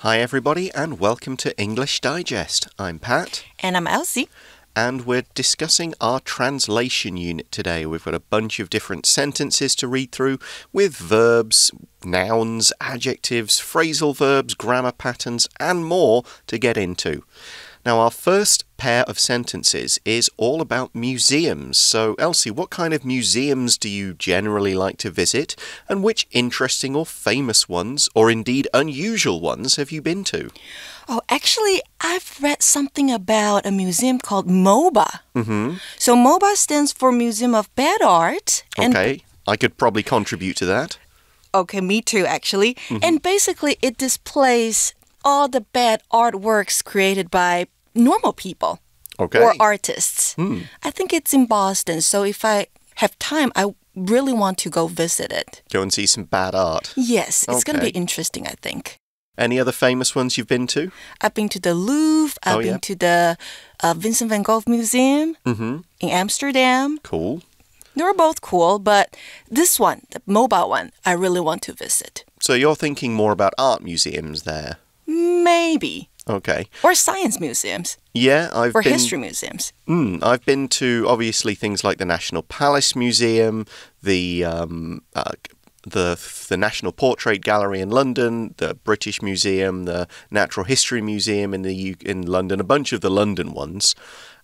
Hi everybody and welcome to English Digest. I'm Pat. And I'm Elsie. And we're discussing our translation unit today. We've got a bunch of different sentences to read through with verbs, nouns, adjectives, phrasal verbs, grammar patterns, and more to get into. Now, our first pair of sentences is all about museums. So, Elsie, what kind of museums do you generally like to visit? And which interesting or famous ones, or indeed unusual ones, have you been to? Oh, actually, I've read something about a museum called MOBA. So, MOBA stands for Museum of Bad Art. Okay, I could probably contribute to that. Okay, me too, actually. And basically, it displays all the bad artworks created by normal people or artists. I think it's in Boston, so if I have time, I really want to go visit it. Go and see some bad art. Yes, it's going to be interesting, I think. Any other famous ones you've been to? I've been to the Louvre. I've been to the Vincent van Gogh Museum in Amsterdam. Cool. They were both cool, but this one, the MOBA one, I really want to visit. So you're thinking more about art museums there? Maybe. Okay. Or science museums. Yeah, Or history museums. I've been to, obviously, things like the National Palace Museum, the National Portrait Gallery in London, the British Museum, the Natural History Museum in London, a bunch of the London ones.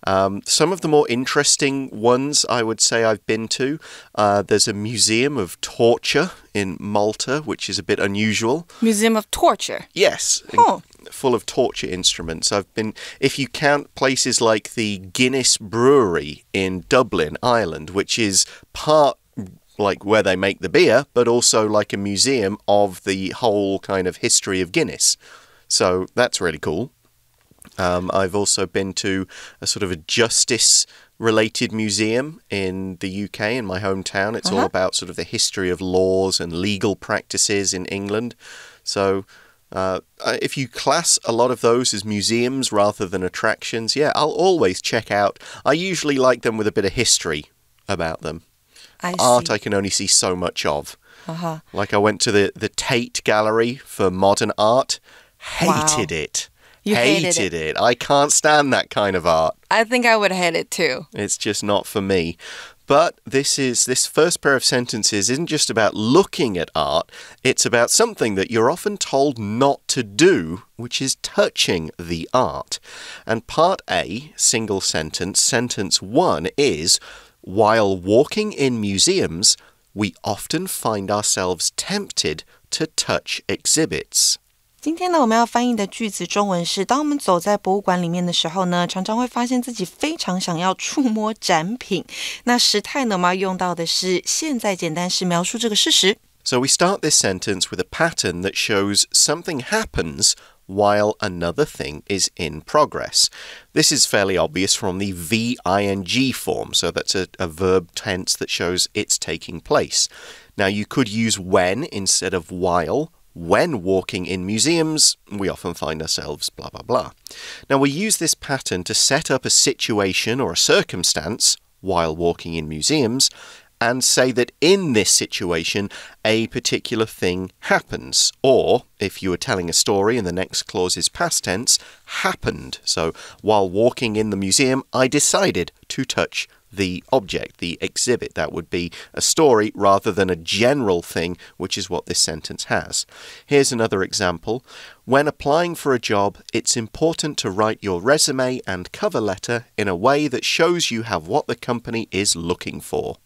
Some of the more interesting ones I would say I've been to, there's a Museum of Torture in Malta, which is a bit unusual. Museum of Torture? Yes. Oh. Full of torture instruments. I've been, if you count places like the Guinness Brewery in Dublin, Ireland, which is part like where they make the beer, but also like a museum of the whole kind of history of Guinness. So that's really cool. I've also been to a sort of a justice-related museum in the UK, in my hometown. It's all about sort of the history of laws and legal practices in England. So if you class a lot of those as museums rather than attractions, yeah, I'll always check out. I usually like them with a bit of history about them. Art I can only see so much of. Like I went to the Tate Gallery for modern art. Hated it. You hated it. I can't stand that kind of art. I think I would hate it too. It's just not for me. But this first pair of sentences isn't just about looking at art. It's about something that you're often told not to do, which is touching the art. And part A, single sentence, sentence 1 is, while walking in museums, we often find ourselves tempted to touch exhibits. 今天呢，我们要翻译的句子中文是：当我们走在博物馆里面的时候呢，常常会发现自己非常想要触摸展品。那时态呢，我们要用到的是现在简单式描述这个事实。So we start this sentence with a pattern that shows something happens while another thing is in progress. This is fairly obvious from the V-ing form, so that's a verb tense that shows it's taking place. Now, you could use when instead of while. When walking in museums, we often find ourselves blah, blah, blah. Now, we use this pattern to set up a situation or a circumstance while walking in museums and say that in this situation, a particular thing happens. Or, if you were telling a story and the next clause is past tense, happened. So, while walking in the museum, I decided to touch the object, the exhibit. That would be a story rather than a general thing, which is what this sentence has. Here's another example. When applying for a job, it's important to write your resume and cover letter in a way that shows you have what the company is looking for.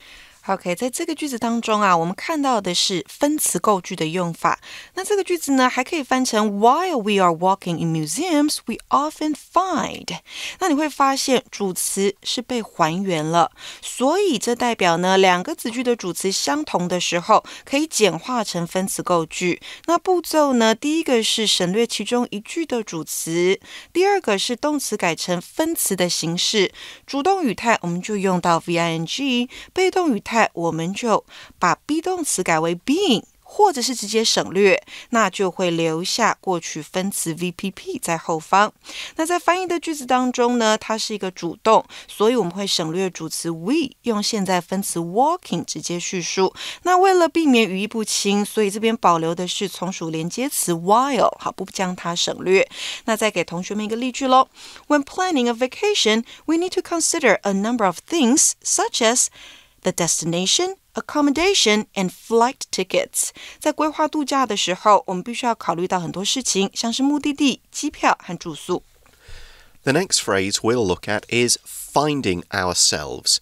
OK， 在这个句子当中啊，我们看到的是分词构句的用法。那这个句子呢，还可以翻成 While we are walking in museums, we often find。那你会发现主词是被还原了，所以这代表呢，两个子句的主词相同的时候，可以简化成分词构句。那步骤呢，第一个是省略其中一句的主词，第二个是动词改成分词的形式。主动语态我们就用到 V-ing， 被动语态我们就把 be 动词改为 being，或者是直接省略，那就会留下过去分词 VPP 在后方。那在翻译的句子当中呢，它是一个主动，所以我们会省略主词 we， 用现在分词 walking 直接叙述。那为了避免语义不清，所以这边保留的是从属连接词 while， 好，不将它省略。那再给同学们一个例句咯。When planning a vacation, we need to consider a number of things, such as the destination, accommodation, and flight tickets. 在规划度假的时候，我们必须要考虑到很多事情，像是目的地、机票和住宿。The next phrase we'll look at is finding ourselves.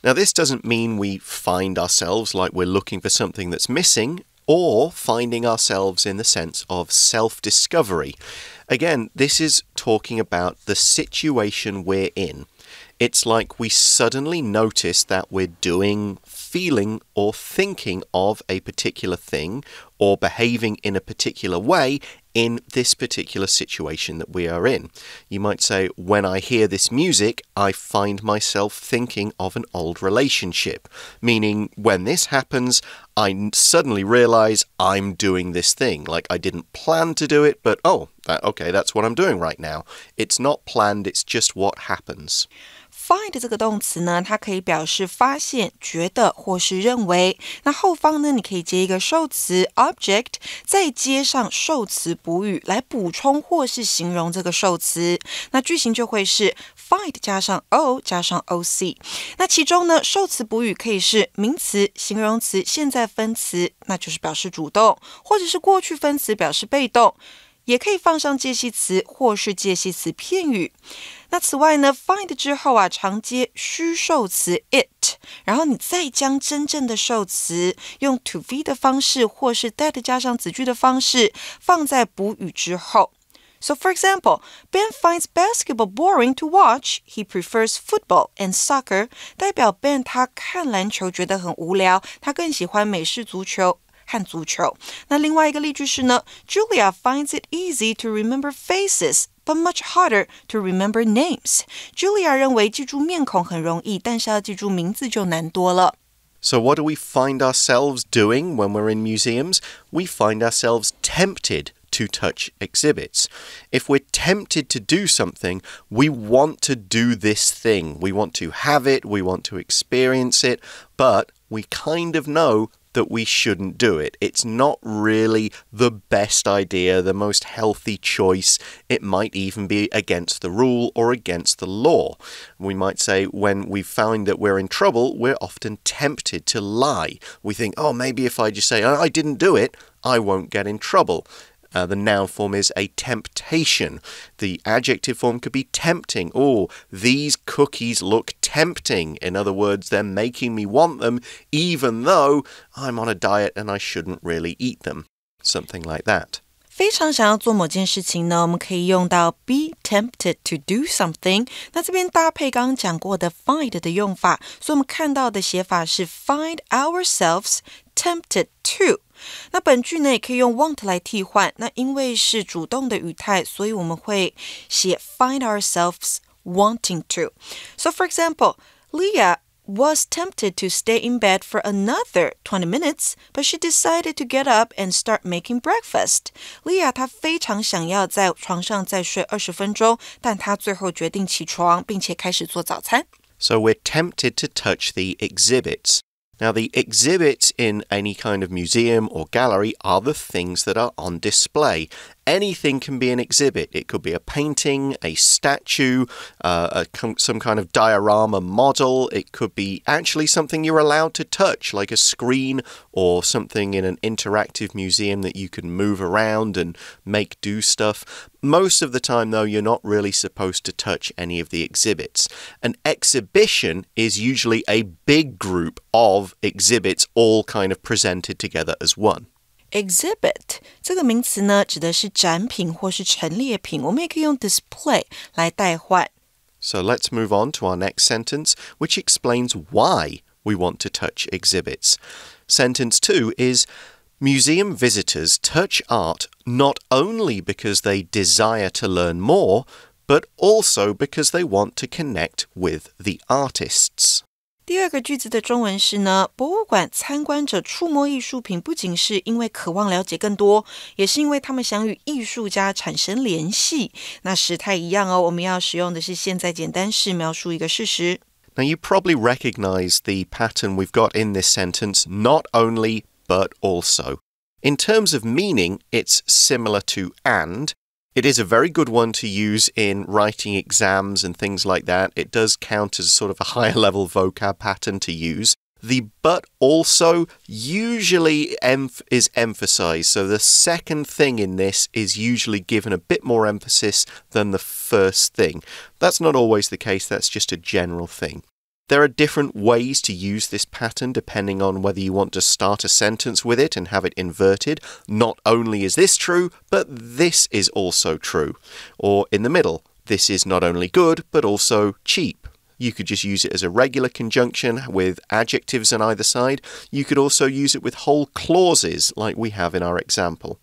Now, this doesn't mean we find ourselves like we're looking for something that's missing, or finding ourselves in the sense of self-discovery. Again, this is talking about the situation we're in. It's like we suddenly notice that we're doing, feeling, or thinking of a particular thing, or behaving in a particular way in this particular situation that we are in. You might say, when I hear this music, I find myself thinking of an old relationship. Meaning, when this happens, I suddenly realize I'm doing this thing. Like, I didn't plan to do it, but okay, that's what I'm doing right now. It's not planned, it's just what happens. Find 这个动词呢，它可以表示发现、觉得或是认为。那后方呢，你可以接一个受词 object， 再接上受词补语来补充或是形容这个受词。那句型就会是 find 加上 o 加上 oc。那其中呢，受词补语可以是名词、形容词、现在分词，那就是表示主动，或者是过去分词表示被动。也可以放上介系词或是介系词片语。那此外呢 find 之后常接虚受词 it， 然后你再将真正的受词用 to be 的方式或是 that 加上子句的方式放在补语之后。So for example, Ben finds basketball boring to watch. He prefers football and soccer. 代表 Ben 他看篮球觉得很无聊，他更喜欢美式足球和足球。那另外一个例句是呢 Julia finds it easy to remember faces, but much harder to remember names. Julia 认为记住面孔很容易，但是要记住名字就难多了。So what do we find ourselves doing when we're in museums? We find ourselves tempted to touch exhibits. If we're tempted to do something, we want to do this thing. We want to have it, we want to experience it, but we kind of know that we shouldn't do it. It's not really the best idea, the most healthy choice. It might even be against the rule or against the law. We might say when we find that we're in trouble, we're often tempted to lie. We think, maybe if I just say, I didn't do it, I won't get in trouble. The noun form is a temptation. The adjective form could be tempting. These cookies look tempting. In other words, they're making me want them, even though I'm on a diet and I shouldn't really eat them. Something like that. 非常想要做某件事情呢，我们可以用到 be tempted to do something。那这边搭配刚刚讲过的 find 的用法，所以我们看到的写法是 find ourselves tempted to。那本句呢也可以用 want 来替换，那因为是主动的语态，所以我们会写 find ourselves wanting to. So for example, Leah was tempted to stay in bed for another 20 minutes, but she decided to get up and start making breakfast. Leah 她非常想要在床上再睡20分钟，但她最后决定起床，并且开始做早餐。So we're tempted to touch the exhibits. Now, the exhibits in any kind of museum or gallery are the things that are on display. Anything can be an exhibit. It could be a painting, a statue, some kind of diorama model. It could be actually something you're allowed to touch, like a screen or something in an interactive museum that you can move around and make do stuff. Most of the time, though, you're not really supposed to touch any of the exhibits. An exhibition is usually a big group of exhibits all kind of presented together as one. Exhibit 这个名词呢，指的是展品或是陈列品，我们也可以用 display 来代换。So let's move on to our next sentence, which explains why we want to touch exhibits. Sentence 2 is, museum visitors touch art not only because they desire to learn more, but also because they want to connect with the artists. 第二个句子的中文是呢，博物馆参观者触摸艺术品不仅是因为渴望了解更多，也是因为他们想与艺术家产生联系。那时态一样哦，我们要使用的是现在简单式描述一个事实。Now you probably recognize the pattern we've got in this sentence, not only, but also. In terms of meaning, it's similar to and.It is a very good one to use in writing exams and things like that. It does count as sort of a higher level vocab pattern to use. The but also usually is emphasized. So the second thing in this is usually given a bit more emphasis than the first thing. That's not always the case. That's just a general thing.There are different ways to use this pattern depending on whether you want to start a sentence with it and have it inverted. Not only is this true, but this is also true. Or in the middle, this is not only good, but also cheap. You could just use it as a regular conjunction with adjectives on either side. You could also use it with whole clauses like we have in our example.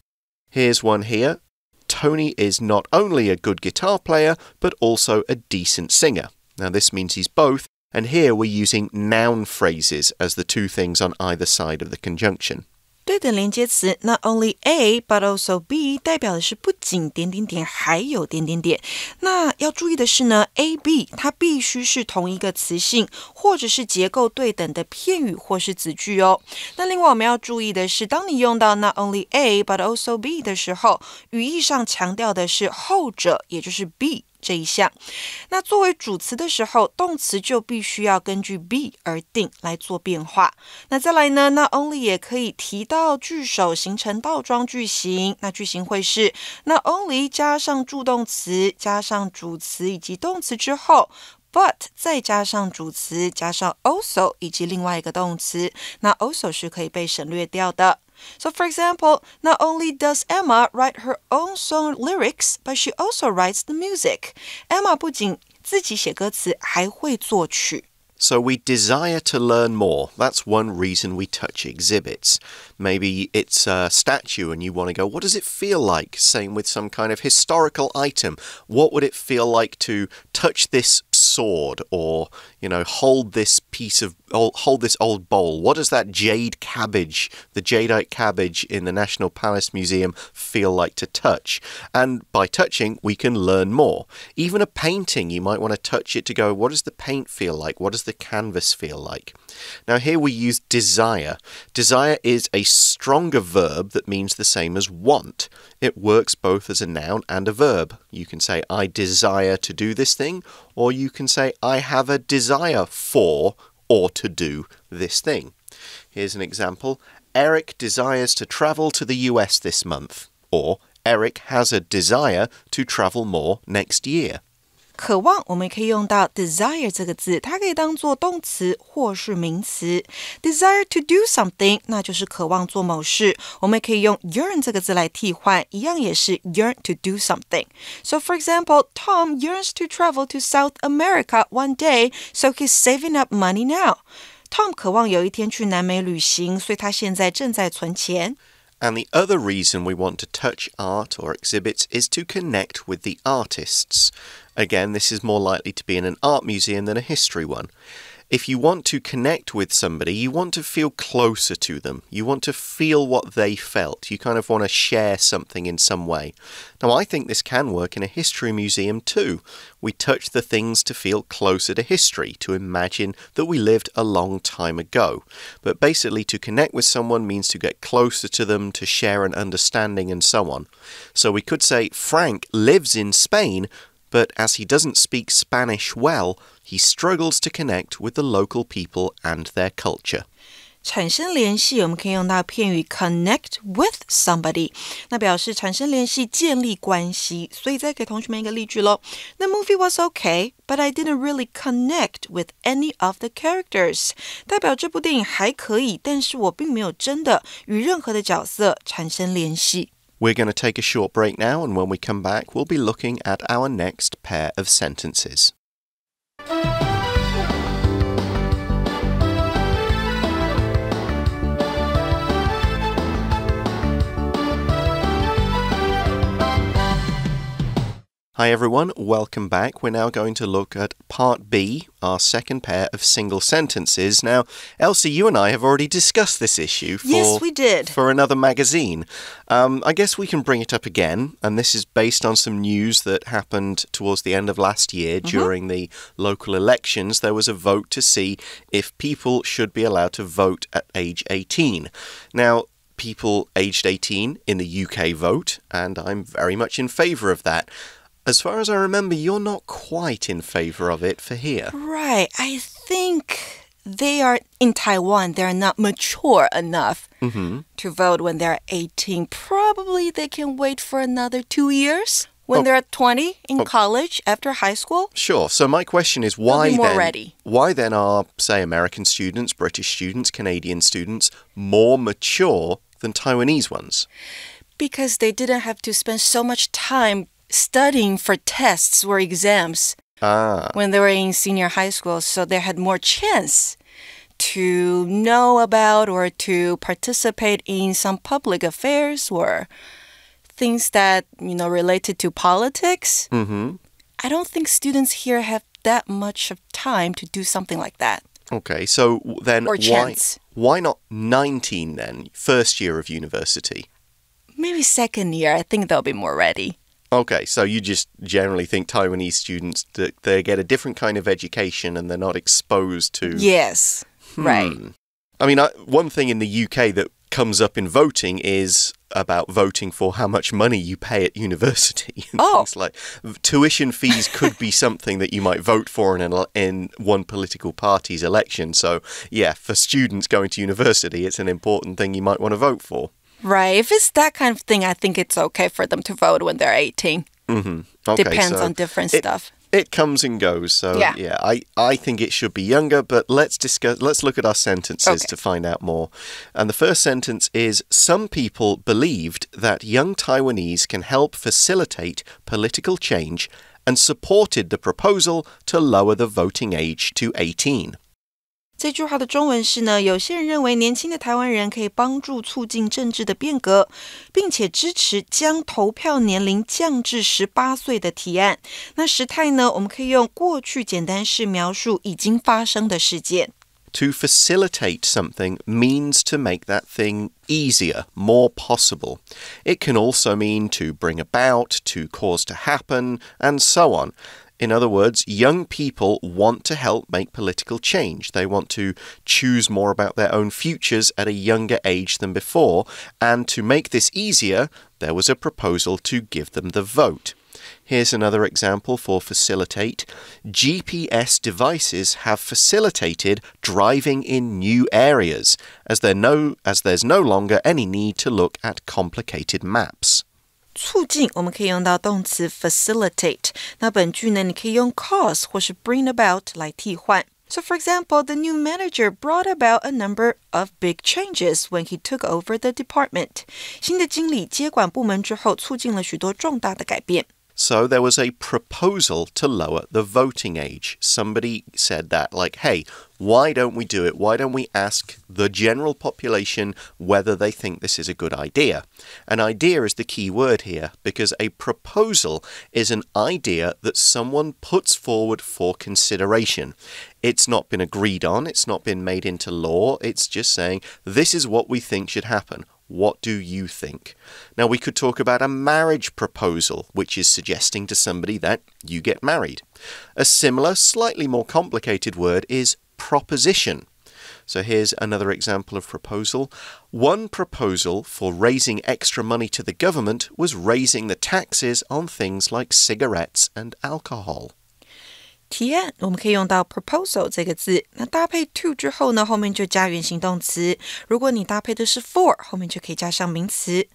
Here's one here. Tony is not only a good guitar player, but also a decent singer. Now this means he's both.And here we're using noun phrases as the two things on either side of the conjunction. 对等连接词 not only A but also B 代表的是不仅点点点还有点点点。那要注意的是呢 A, B 它必须是同一个词性或者是结构对等的片语或是子句哦。那另外我们要注意的是当你用到 not only A but also B 的时候，语义上强调的是后者，也就是 B这一项。那作为主词的时候，动词就必须要根据 be 而定来做变化。那再来呢 not only 也可以提到句首形成倒装句型，那句型会是 not only 加上助动词加上主词以及动词之后but 再加上主词加上 also 以及另外一个动词，那 also 是可以被省略掉的。So for example, not only does Emma write her own song lyrics, but she also writes the music. Emma 不仅自己写歌词，还会作曲。So we desire to learn more. That's one reason we touch exhibits. Maybe it's a statue and you want to go, what does it feel like? Same with some kind of historical item. What would it feel like to touch this sword or, hold this old bowl? What does that the jadeite cabbage in the National Palace Museum feel like to touch? And by touching, we can learn more. Even a painting, you might want to touch it to go, what does the paint feel like? What does the canvas feel like? Now here we use desire. Desire is a stronger verb that means the same as want. It works both as a noun and a verb. You can say, I desire to do this thing, or you can say, I have a desire for or to do this thing. Here's an example. Eric desires to travel to the US this month. Or, Eric has a desire to travel more next year. 渴望我们可以用到 desire 这个字，它可以当作动词或是名词。desire to do something 那就是渴望做某事，我们可以用 yearn 这个字来替换，一样也是 yearn to do something. So for example, Tom yearns to travel to South America one day, so he's saving up money now. Tom 渴望有一天去南美旅行，所以他现在正在存钱。And the other reason we want to touch art or exhibits is to connect with the artists. Again, this is more likely to be in an art museum than a history one. If you want to connect with somebody, you want to feel closer to them. You want to feel what they felt. You kind of want to share something in some way. Now, I think this can work in a history museum too. We touch the things to feel closer to history, to imagine that we lived a long time ago. But basically, to connect with someone means to get closer to them, to share an understanding, and so on. So we could say, Frank lives in Spain, but as he doesn't speak Spanish well, he struggles to connect with the local people and their culture. 产生联系我们可以用到片语 connect with somebody， 那表示产生联系建立关系，所以再给同学们一个例句咯。 The movie was okay, but I didn't really connect with any of the characters. 代表这部电影还可以，但是我并没有真的与任何的角色产生联系。We're going to take a short break now, and when we come back, we'll be looking at our next pair of sentences. Hi everyone, welcome back. We're now going to look at Part B, our second pair of single sentences. Now, Elsie, you and I have already discussed this issue Yes, we did. for another magazine. I guess we can bring it up again, and this is based on some news that happened towards the end of last year during the local elections. There was a vote to see if people should be allowed to vote at age 18. Now, people aged 18 in the UK vote, and I'm very much in favour of that. As far as I remember, you're not quite in favor of it for here. Right. I think they are in Taiwan. They're not mature enough to vote when they're 18. Probably they can wait for another 2 years when they're 20 in college after high school. Sure. So my question is why then are, say, American students, British students, Canadian students more mature than Taiwanese ones? Because they didn't have to spend so much time studying for tests or exams when they were in senior high school, so they had more chance to know about or to participate in some public affairs or things that, related to politics. I don't think students here have that much of time to do something like that. Okay, so then why not 19 then, first year of university? Maybe second year. I think they'll be more ready. Okay, so you just generally think Taiwanese students, they get a different kind of education and they're not exposed to... Yes, right. I mean, one thing in the UK that comes up in voting is about voting for how much money you pay at university. Things like tuition fees could be something that you might vote for in one political party's election. So, yeah, for students going to university, it's an important thing you might want to vote for. Right. If it's that kind of thing, I think it's okay for them to vote when they're 18. Okay, Depends on different stuff. It comes and goes. So, yeah I think it should be younger, but let's look at our sentences to find out more. And the first sentence is, some people believed that young Taiwanese can help facilitate political change and supported the proposal to lower the voting age to 18. 这句话的中文是呢，有些人认为年轻的台湾人可以帮助促进政治的变革，并且支持将投票年龄降至18岁的提案。那时态呢，我们可以用过去简单式描述已经发生的事件。To facilitate something means to make that thing easier, more possible. It can also mean to bring about, to cause to happen, and so on. In other words, young people want to help make political change. They want to choose more about their own futures at a younger age than before. And to make this easier, there was a proposal to give them the vote. Here's another example for facilitate. GPS devices have facilitated driving in new areas, as there's no longer any need to look at complicated maps. 促进我们可以用到动词 facilitate， 那本句呢你可以用 cause 或是 bring about 来替换。So for example, the new manager brought about a number of big changes when he took over the department. 新的经理接管部门之后，促进了许多重大的改变。So there was a proposal to lower the voting age. Somebody said that, like, hey, why don't we do it? Why don't we ask the general population whether they think this is a good idea? An idea is the key word here, because a proposal is an idea that someone puts forward for consideration. It's not been agreed on, it's not been made into law, it's just saying, this is what we think should happen. What do you think? Now, we could talk about a marriage proposal, which is suggesting to somebody that you get married. A similar, slightly more complicated word is proposition. So here's another example of proposal. One proposal for raising extra money to the government was raising the taxes on things like cigarettes and alcohol. 提案我们可以用到 proposal 这个字，那搭配 to 之后呢，后面就加原形动词。如果你搭配的是 for， 后面就可以加上名词。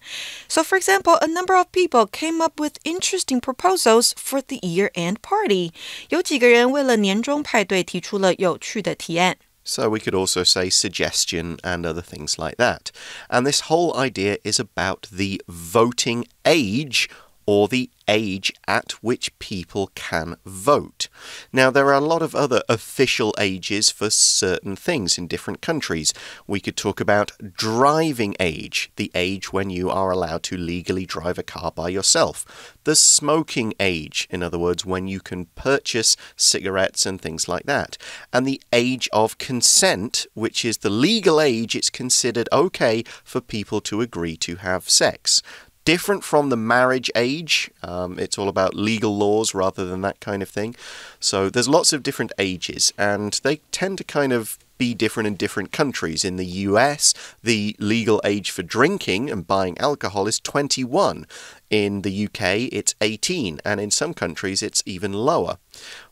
So for example, a number of people came up with interesting proposals for the year-end party. 有几个人为了年终派对提出了有趣的提案。So we could also say suggestion and other things like that. And this whole idea is about the voting age or the age at which people can vote. Now, there are a lot of other official ages for certain things in different countries. We could talk about driving age, the age when you are allowed to legally drive a car by yourself. The smoking age, in other words, when you can purchase cigarettes and things like that. And the age of consent, which is the legal age it's considered okay for people to agree to have sex. Different from the marriage age. It's all about legal laws rather than that kind of thing. So there's lots of different ages, and they tend to kind of be different in different countries. In the US, the legal age for drinking and buying alcohol is 21. In the UK, it's 18, and in some countries, it's even lower.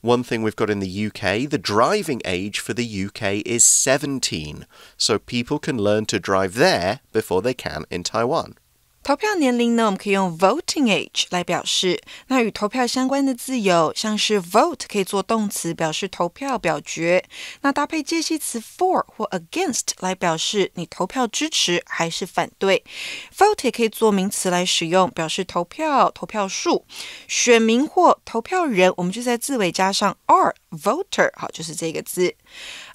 One thing we've got in the UK, the driving age for the UK is 17. So people can learn to drive there before they can in Taiwan. 投票年龄呢，我们可以用 voting age 来表示。那与投票相关的字有，像是 vote 可以做动词，表示投票、表决。那搭配介系词 for 或 against 来表示你投票支持还是反对。vote 也可以做名词来使用，表示投票、投票数。选民或投票人，我们就在字尾加上 are voter， 好，就是这个字。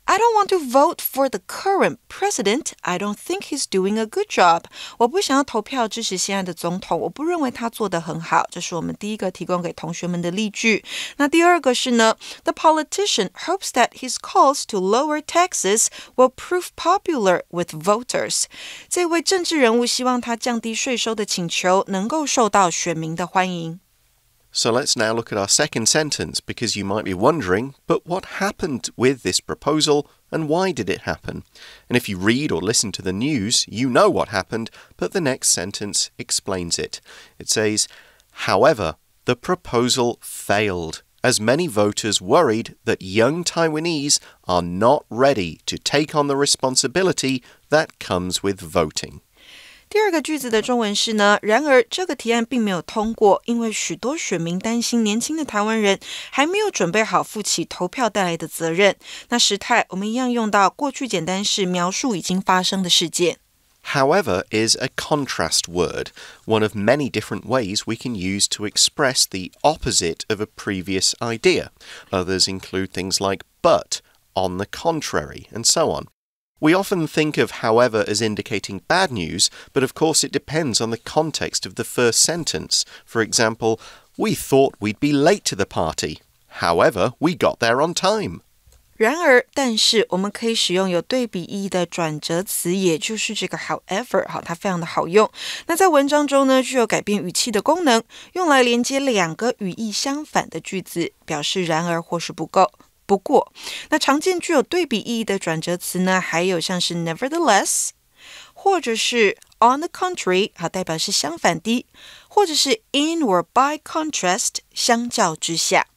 I don't want to vote for the current president. I don't think he's doing a good job. 我不想要投票支持现在的总统，我不认为他做得很好。这是我们第一个提供给同学们的例句。那第二个是呢 The politician hopes that his calls to lower taxes will prove popular with voters. 这位政治人物希望他降低税收的请求能够受到选民的欢迎。So let's now look at our second sentence, because you might be wondering, but what happened with this proposal and why did it happen? And if you read or listen to the news, you know what happened, but the next sentence explains it. It says, however, the proposal failed, as many voters worried that young Taiwanese are not ready to take on the responsibility that comes with voting. 第二个句子的中文是呢，然而这个提案并没有通过，因为许多选民担心年轻的台湾人还没有准备好负起投票带来的责任。那时态我们一样用到过去简单式描述已经发生的事件。However is a contrast word, one of many different ways we can use to express the opposite of a previous idea. Others include things like but, on the contrary, and so on. We often think of however as indicating bad news, but of course it depends on the context of the first sentence. For example, we thought we'd be late to the party. However, we got there on time. 然而，但是我们可以使用有对比意义的转折词，也就是这个 however， 好，它非常的好用。那在文章中呢，具有改变语气的功能，用来连接两个语义相反的句子，表示然而或是不过，那常见具有对比意义的转折词呢，还有像是 nevertheless， 或者是 on the contrary， 好，代表是相反的，或者是 in or by contrast， 相较之下。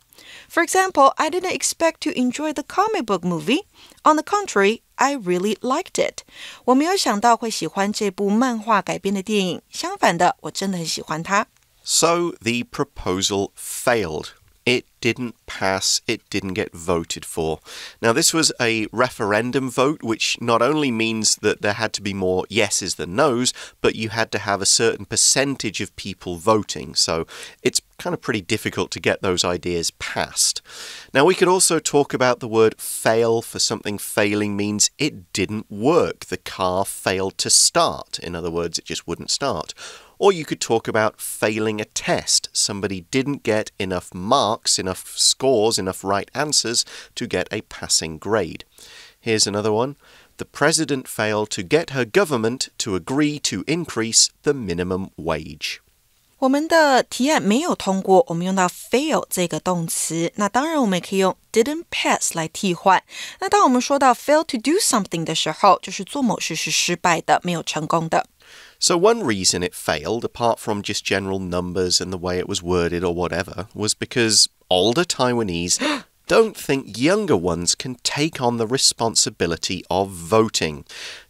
For example, I didn't expect to enjoy the comic book movie. On the contrary, I really liked it. 我没有想到会喜欢这部漫画改编的电影，相反的，我真的很喜欢它。So the proposal failed.It didn't pass, it didn't get voted for. Now, this was a referendum vote, which not only means that there had to be more yeses than nos, but you had to have a certain percentage of people voting. So it's kind of pretty difficult to get those ideas passed. Now, we could also talk about the word fail for something failing means it didn't work. The car failed to start. In other words, it just wouldn't start.Or you could talk about failing a test. Somebody didn't get enough marks, enough scores, enough right answers to get a passing grade. Here's another one. The president failed to get her government to agree to increase the minimum wage. 我们的提案没有通过，我们用到 fail 这个动词。那当然我们也可以用 didn't pass 来替换。那当我们说到 fail to do something 的时候，就是做某事是失败的，没有成功的。So one reason it failed, apart from just general numbers and the way it was worded or whatever, was because older Taiwanese don't think younger ones can take on the responsibility of voting.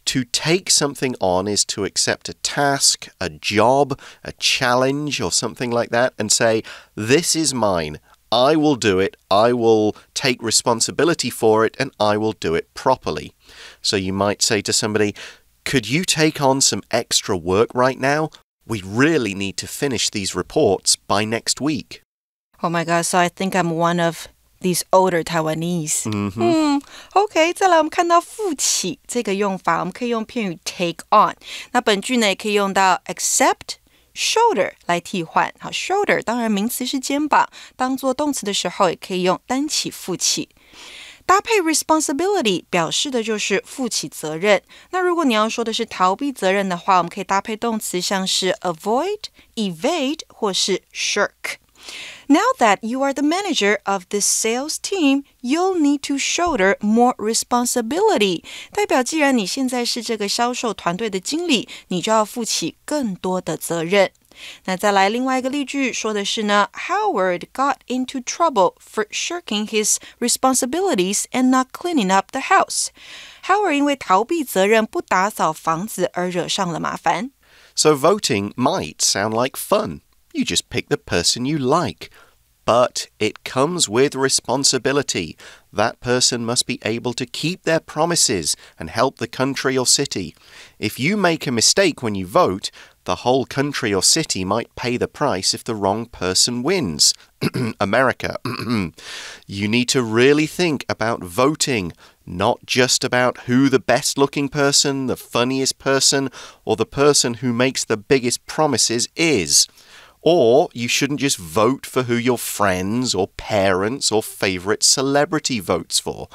To take something on is to accept a task, a job, a challenge, or something like that, and say, this is mine. I will do it. I will take responsibility for it, and I will do it properly. So you might say to somebody, could you take on some extra work right now? We really need to finish these reports by next week. Oh my God, so I think I'm one of these older Taiwanese. OK, 再来我们看到负起这个用法，我们可以用片语 take on。那本句呢也可以用到 accept、shoulder 来替换。好 ，shoulder 当然名词是肩膀，当做动词的时候也可以用担起、负起。搭配 responsibility 表示的就是负起责任。那如果你要说的是逃避责任的话，我们可以搭配动词像是 avoid、evade 或是 shirk。Now that you are the manager of this sales team, you'll need to shoulder more responsibility. 代表既然你现在是这个销售团队的经理，你就要负起更多的责任。那再来另外一个例句说的是呢 Howard got into trouble for shirking his responsibilities and not cleaning up the house. Howard 因为逃避责任不打扫房子而惹上了麻烦。So voting might sound like fun.You just pick the person you like. But it comes with responsibility. That person must be able to keep their promises and help the country or city. If you make a mistake when you vote, the whole country or city might pay the price if the wrong person wins. America. You need to really think about voting, not just about who the best-looking person, the funniest person, or the person who makes the biggest promises is.Or you shouldn't just vote for who your friends or parents or favorite celebrity votes for.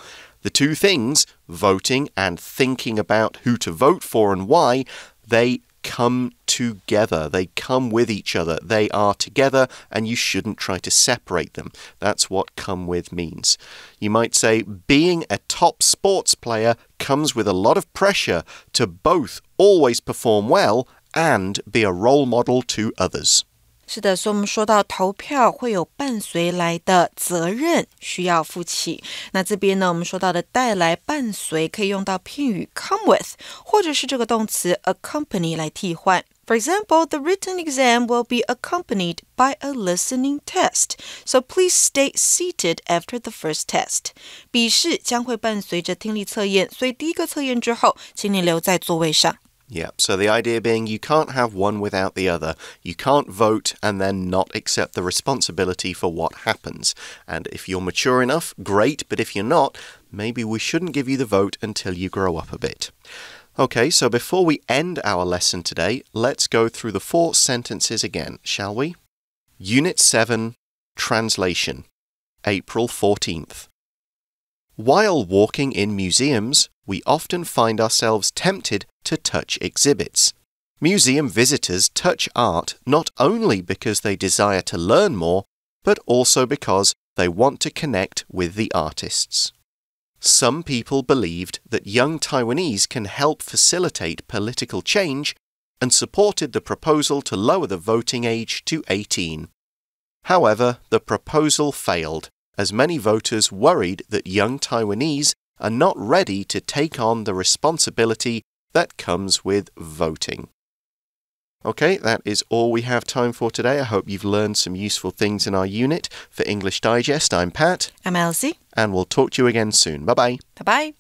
The two things, voting and thinking about who to vote for and why, they come together. They come with each other. They are together and you shouldn't try to separate them. That's what come with means. You might say being a top sports player comes with a lot of pressure to both always perform well and be a role model to others.是的，所以我们说到投票会有伴随来的责任需要负起。那这边呢，我们说到的带来伴随可以用到片语 come with， 或者是这个动词 accompany 来替换。For example, the written exam will be accompanied by a listening test. So please stay seated after the first test. 笔试将会伴随着听力测验，所以第一个测验之后，请你留在座位上。Yeah, so the idea being you can't have one without the other. You can't vote and then not accept the responsibility for what happens. And if you're mature enough, great, but if you're not, maybe we shouldn't give you the vote until you grow up a bit. Okay, so before we end our lesson today, let's go through the 4 sentences again, shall we? Unit 7, Translation, April 14th. While walking in museums, we often find ourselves tempted to touch exhibits. Museum visitors touch art not only because they desire to learn more, but also because they want to connect with the artists. Some people believed that young Taiwanese can help facilitate political change and supported the proposal to lower the voting age to 18. However, the proposal failed, as many voters worried that young Taiwanese are not ready to take on the responsibility that comes with voting. Okay, that is all we have time for today. I hope you've learned some useful things in our unit. For English Digest, I'm Pat. I'm Elsie. And we'll talk to you again soon. Bye-bye. Bye-bye.